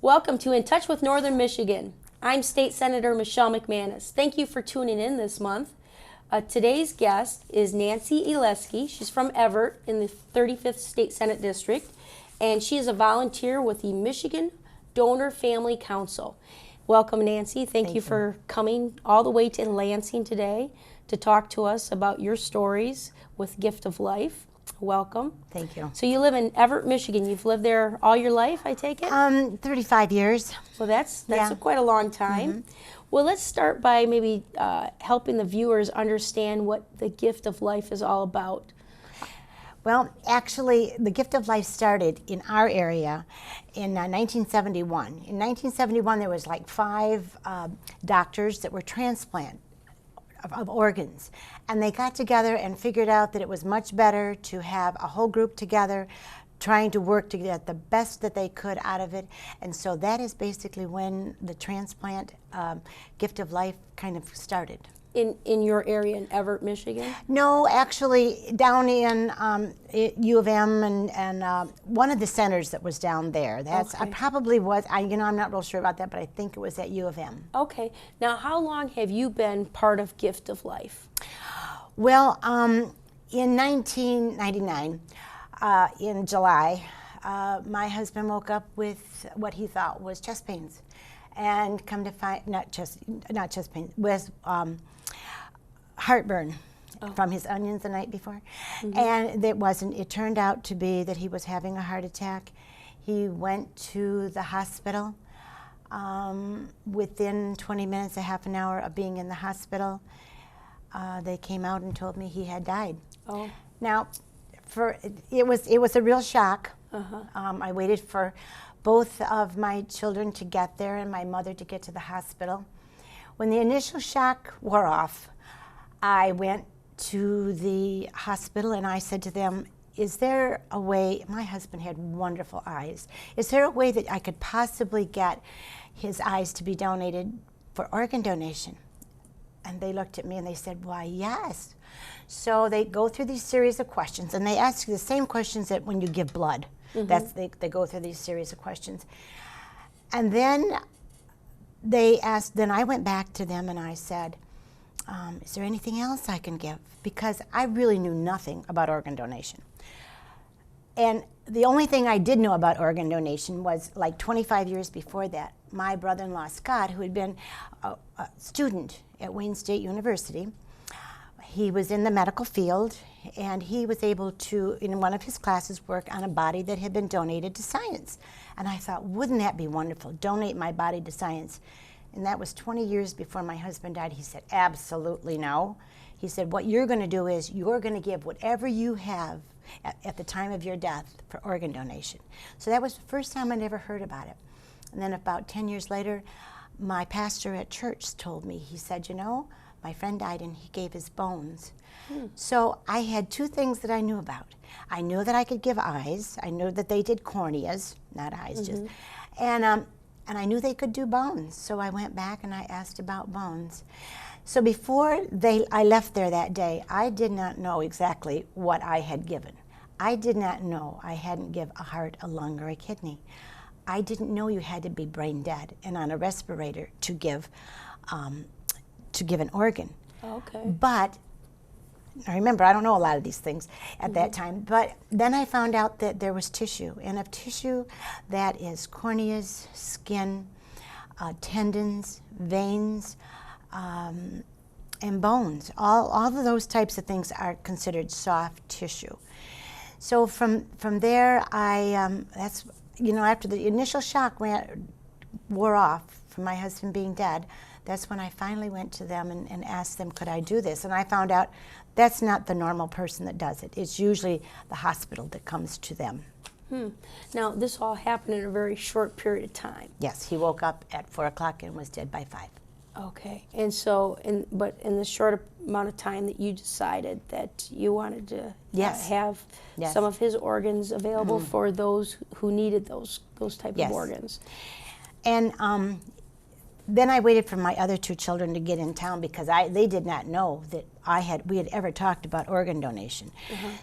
Welcome to In Touch with Northern Michigan. I'm State Senator Michelle Mcmanus. Thank you for tuning in this month. Today's guest is Nancy Eluskie. She's from Everett in the 35th State Senate District, and she is a volunteer with the Michigan Donor Family Council. Welcome, Nancy. Thank you for coming all the way to Lansing today to talk to us about your stories with Gift of Life. Welcome. Thank you. So you live in Everett, Michigan. You've lived there all your life, I take it? 35 years. Well, that's quite a long time. Well, let's start by maybe helping the viewers understand what the Gift of Life is all about. Well, actually, the Gift of Life started in our area in 1971. In 1971, there was like 5 doctors that were transplant of organs, and they got together and figured out that it was much better to have a whole group together trying to work to get the best that they could out of it. And so that is basically when the transplant Gift of Life kind of started. In your area in Everett, Michigan? No, actually down in U of M and one of the centers that was down there. That's Okay. I probably was. I'm not real sure about that, but I think it was at U of M. Okay. Now, how long have you been part of Gift of Life? Well, in 1999, in July, my husband woke up with what he thought was chest pains, and come to find not chest pain, was heartburn from his onions the night before. And it wasn't. It turned out to be that he was having a heart attack. He went to the hospital. Within 20 minutes, a half an hour of being in the hospital, they came out and told me he had died. Oh. Now, it was a real shock. I waited for both of my children to get there and my mother to get to the hospital. When the initial shock wore off, I went to the hospital and I said to them, is there a way, my husband had wonderful eyes, is there a way that I could possibly get his eyes to be donated for organ donation? And they looked at me and they said, why, yes. So they go through these series of questions, and they ask you the same questions that when you give blood. They go through these series of questions. And then they asked, then I went back to them and I said, is there anything else I can give? Because I really knew nothing about organ donation. And the only thing I did know about organ donation was like 25 years before that, my brother-in-law Scott, who had been a student at Wayne State University, he was in the medical field, and he was able to, in one of his classes, work on a body that had been donated to science. And I thought, wouldn't that be wonderful, donate my body to science? And that was 20 years before my husband died. He said, absolutely no. He said, what you're going to do is you're going to give whatever you have at the time of your death for organ donation. So that was the first time I'd ever heard about it. And then about 10 years later, my pastor at church told me, he said, you know, my friend died and he gave his bones. So I had 2 things that I knew about. I knew that I could give eyes. I knew that they did corneas, not eyes, just. And I knew they could do bones. So I went back and I asked about bones. So before I left there that day, I did not know exactly what I had given. I did not know I hadn't given a heart, a lung, or a kidney. I didn't know you had to be brain dead and on a respirator to give an organ. Okay. But I remember, I don't know a lot of these things at that time, but then I found out that there was tissue, and of tissue that is corneas, skin, tendons, veins, and bones. All of those types of things are considered soft tissue. So from there, that's, you know, after the initial shock wore off from my husband being dead, that's when I finally went to them and asked them, could I do this? And I found out that's not the normal person that does it. It's usually the hospital that comes to them. Now, this all happened in a very short period of time. Yes, he woke up at 4 o'clock and was dead by 5. Okay. And so, but in the short amount of time that you decided that you wanted to have some of his organs available for those who needed those type of organs. And then I waited for my other two children to get in town because they did not know that we had ever talked about organ donation.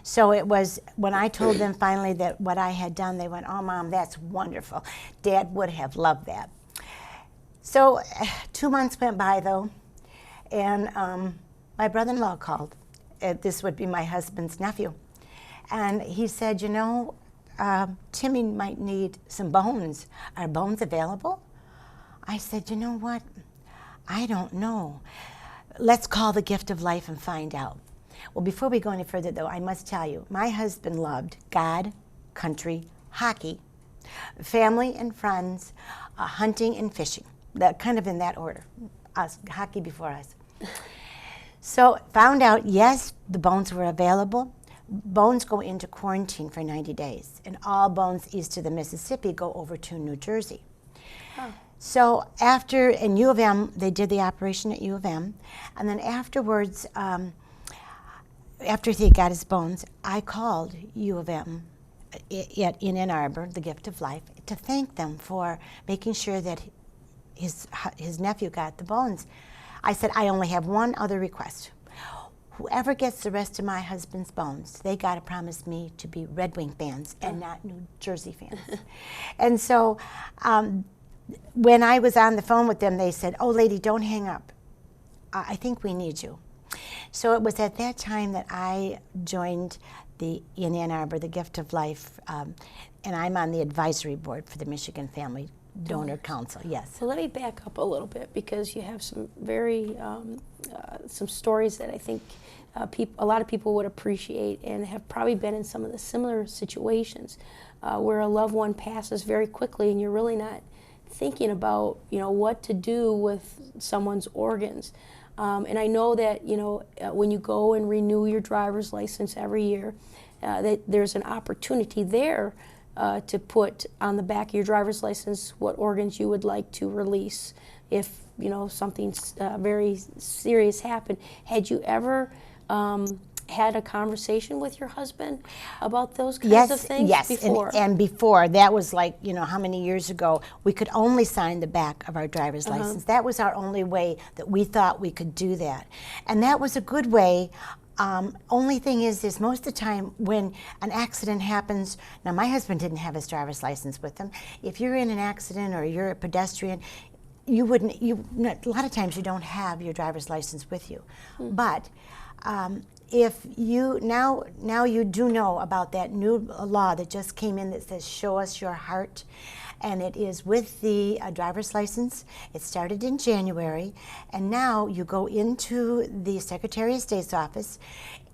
So it was when I told them finally that what I had done, they went, "Oh, Mom, that's wonderful. Dad would have loved that." So 2 months went by though, and my brother-in-law called. This would be my husband's nephew, and he said, "You know, Timmy might need some bones. Are bones available?" I said, "You know what? I don't know. Let's call the Gift of Life and find out." Well, before we go any further, though, I must tell you, my husband loved God, country, hockey, family and friends, hunting and fishing. That kind of in that order. Hockey before us. So found out, yes, the bones were available. Bones go into quarantine for 90 days, and all bones east of the Mississippi go over to New Jersey. Oh. So after, in U of M, they did the operation at U of M, and then afterwards, after he got his bones, I called U of M in Ann Arbor, the Gift of Life, to thank them for making sure that his nephew got the bones. I said, "I only have one other request. Whoever gets the rest of my husband's bones, they got to promise me to be Red Wing fans and not New Jersey fans." And so when I was on the phone with them, they said, "Oh, lady, don't hang up. I think we need you." So it was at that time that I joined in Ann Arbor, the Gift of Life, and I'm on the advisory board for the Michigan Family Donor Council, yes. So let me back up a little bit because you have some very, some stories that I think a lot of people would appreciate and have probably been in some of the similar situations where a loved one passes very quickly and you're really not thinking about, what to do with someone's organs. And I know that, when you go and renew your driver's license every year, that there's an opportunity there to put on the back of your driver's license what organs you would like to release if something very serious happened. Had you ever had a conversation with your husband about those kinds of things before? And before, that was like, how many years ago, we could only sign the back of our driver's license. That was our only way that we thought we could do that. And that was a good way. Only thing is most of the time when an accident happens, now my husband didn't have his driver's license with him. If you're in an accident or you're a pedestrian, a lot of times you don't have your driver's license with you. But if you, now you do know about that new law that just came in that says show us your heart, and it is with the driver's license. It started in January, and now you go into the Secretary of State's office,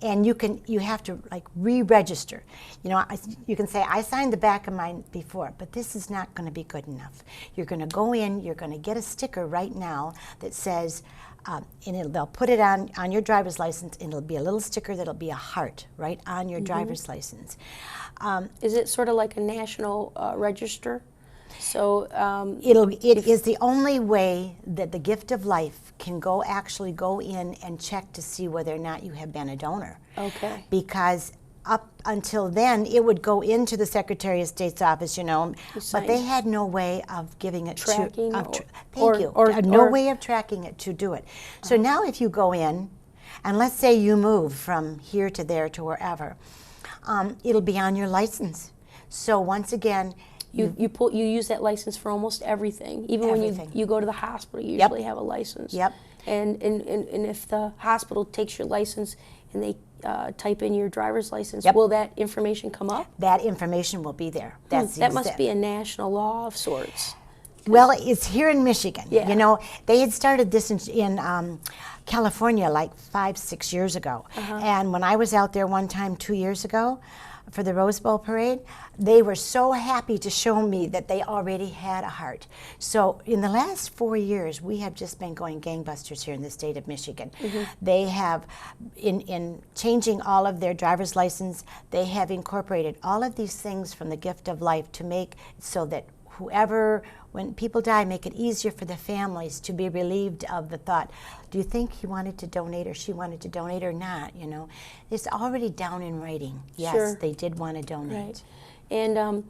and you have to like re-register. You can say, "I signed the back of mine before," but this is not going to be good enough. You're going to go in, you're going to get a sticker right now that says, and they'll put it on your driver's license, and it'll be a little sticker that'll be a heart right on your driver's license. Is it sort of like a national register? So it is the only way that the Gift of Life can actually go in and check to see whether or not you have been a donor. Okay. Because up until then, it would go into the Secretary of State's office, but they had no way of giving it tracking no way of tracking it to do it. So now if you go in, and let's say you move from here to there to wherever, it'll be on your license. So once again, you use that license for almost everything. Even when you go to the hospital, you usually have a license. Yep. And if the hospital takes your license and they type in your driver's license, will that information come up? That information will be there. That must be a national law of sorts. Well, it's here in Michigan. Yeah. They had started this in California like 5-6 years ago. And when I was out there one time 2 years ago for the Rose Bowl parade, they were so happy to show me that they already had a heart. So in the last 4 years, we have just been going gangbusters here in the state of Michigan. They have, in changing all of their driver's license, they have incorporated all of these things from the Gift of Life to make so that when people die, make it easier for the families to be relieved of the thought, do you think he wanted to donate or she wanted to donate or not? It's already down in writing. Yes, Sure. they did want to donate. Right. And